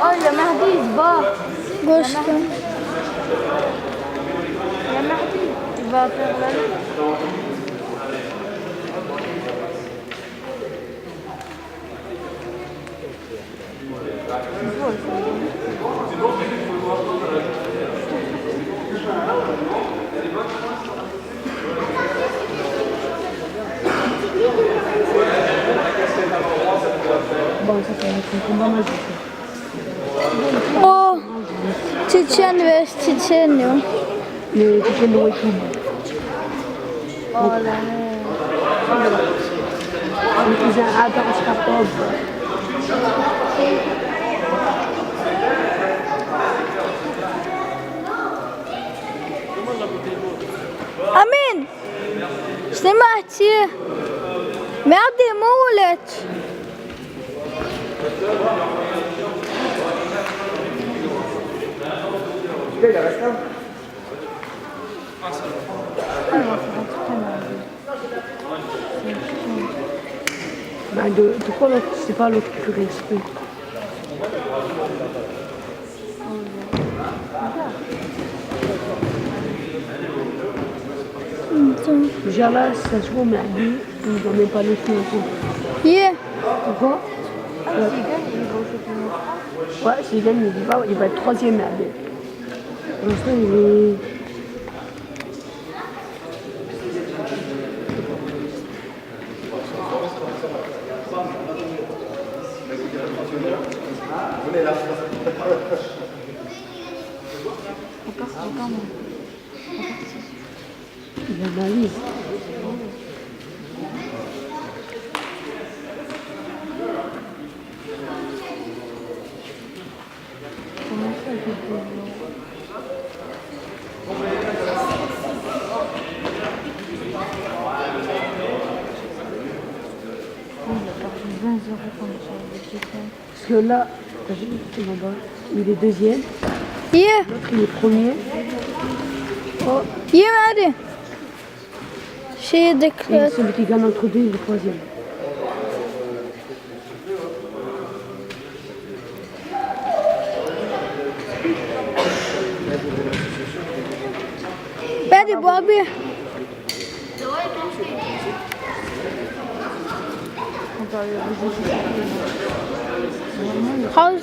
Oh, le Mahdi, il se bat. Gauche. Le Mahdi, il va faire la lutte. Bon, ça va être un combat magique. Oh, Tchétchène vs Tchétchène. Le Tchétchène de Waking. Oh là là. Le cousin Adam Skapov. أمين سمعتي معدي مولت Ben de quoi l'autre? C'est pas l'autre qui reste. Déjà là, ça se voit, mais lui, il ne doit même pas le faire. Yeah. Pourquoi? Ah, s'il gagne, il va au championnat. Ouais, s'il gagne, il va être troisième à lui. Pour l'instant, il est... Il analyse. Parce que là, t'as vu, il est deuxième, Yeah. l'autre il est premier. Oh, Yeah معدي شي et ذكرت celui qui gagne entre deux, il est troisième. بعدي بابي خلاص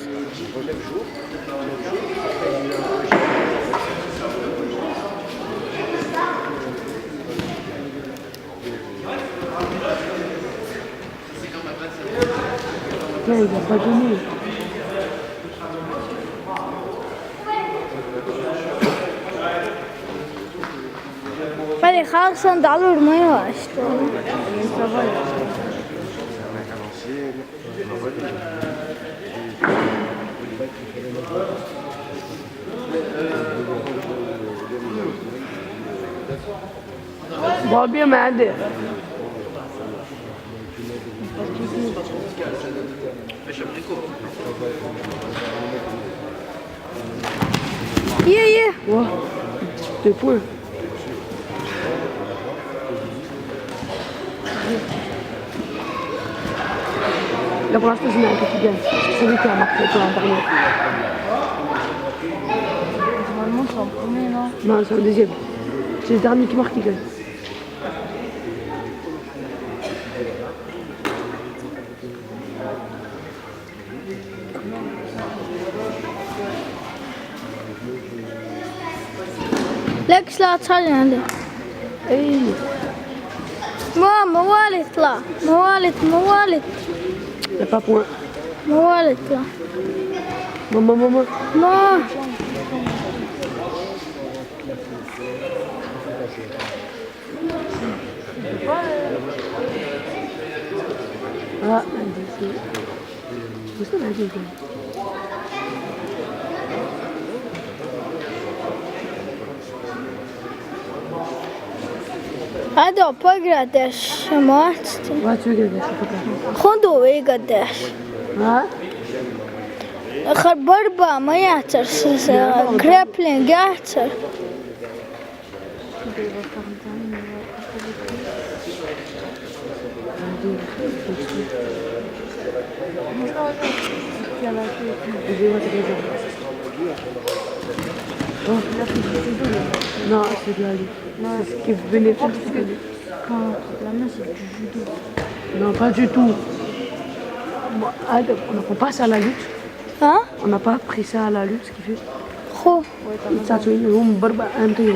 Tiens, il n'a pas donné. بعدي خلاص ندعلو المية بابي ما عنده. Yeah, yeah. Ouais, 2 points. Là pour l'instant, je mets un petit gagne. C'est lui qui a marqué pour la dernière. Normalement, c'est en premier, non? Non, c'est un deuxième. C'est le dernier qui marque qui gagne. لك لا تصلي عندي اي موالد طلع موالد il n'y a pas point. موالد طلع Maman. ما Ah, c'est... Où est-ce qu'on a dit? هذا قداش ما تستنى Ouais, tu veux regarder, je sais pas. خذوا ايه قداش Ah, بربع ما يعتر كريبلين يعتر à la tête. Je vais voir ce que c'est. Il a fait du judo, là. Non, c'est de la lutte. Non, C'est ce qui venait faire parce de que la lutte. quand on frappe la main, c'est du judo. Non, pas du tout. Moi, on n'a pas ça à la lutte. Hein? On n'a pas appris ça à la lutte, ce qui fait. خو Ouais, t'as raison. Ça, c'est une barbe un peu.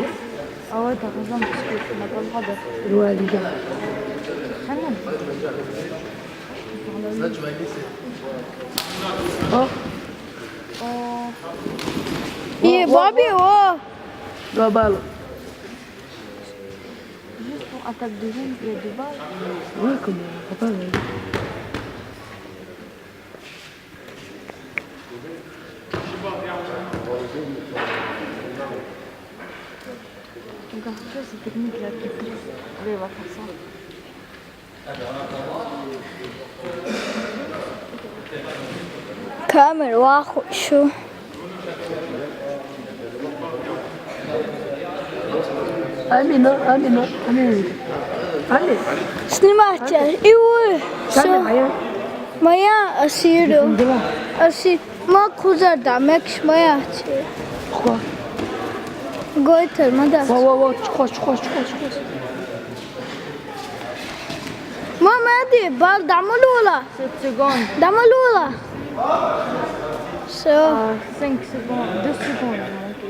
Ah ouais, t'as raison, parce qu'on n'a pas le droit d'être. Ouais, les gars. Très bien. Oh, Oh, إيه بابي أوه la balle. juste pour attaque de jambe, il y a 2 balles. Ouais, comme papa. Regarde, tu vois, cette technique là qui pousse. Allez, on va faire ça. كامل واخو شو Amina, Amina, Amina. Allez, سنمات إيوه تعال شو معايا. مايا أسيرو Demain. أسي ما كوزر دعمكش مايا أسير Pourquoi? قلت المدى Ouais, tu crois. ما مادي بال دعملولا 7 secondes. دعملولا شو 5 secondes. 2 secondes. Ok.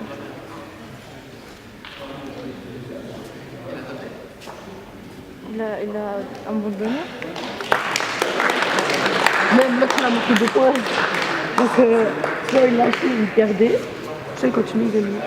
Il a abandonné. Même l'autre il a marqué 2 points. Donc, soit il lâchait, il perdait, soit il continue de gagner.